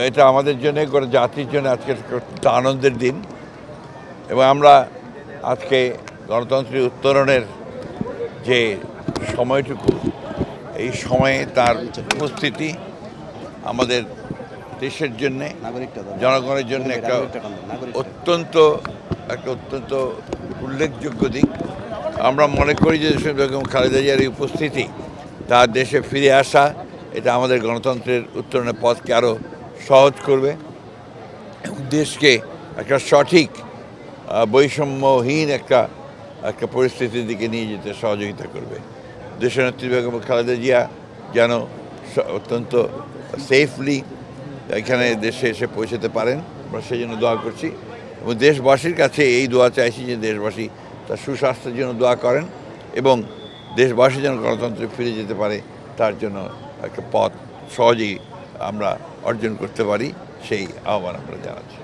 এটা আমাদের জন্য গোটা জাতির জন্য আজকে একটা আনন্দের দিন এবং আমরা আজকে গণতন্ত্রের উত্তরণের যে সময়টুকু এই সময়ে তার উপস্থিতি আমাদের দেশের জন্যে জনগণের জন্য একটা অত্যন্ত উল্লেখযোগ্য দিক। আমরা মনে করি যে বেগম খালেদা জিয়ার এই উপস্থিতি তার দেশে ফিরে আসা এটা আমাদের গণতন্ত্রের উত্তরণের পথকে আরও সহজ করবে এবং দেশকে একটা সঠিক বৈষম্যহীন একটা পরিস্থিতির দিকে নিয়ে যেতে সহযোগিতা করবে। দেশনেত্রী বেগম খালেদা জিয়া যেন অত্যন্ত সেফলি এখানে দেশে এসে পৌঁছাতে পারেন, আমরা সেই জন্য দোয়া করছি এবং দেশবাসীর কাছে এই দোয়া চাইছি যে দেশবাসী তার সুস্বাস্থ্যের জন্য দোয়া করেন এবং দেশবাসী যেন গণতন্ত্রে ফিরে যেতে পারে তার জন্য একটা পথ সহজেই আমরা অর্জন করতে পারি, সেই আহ্বান আমরা জানাচ্ছি।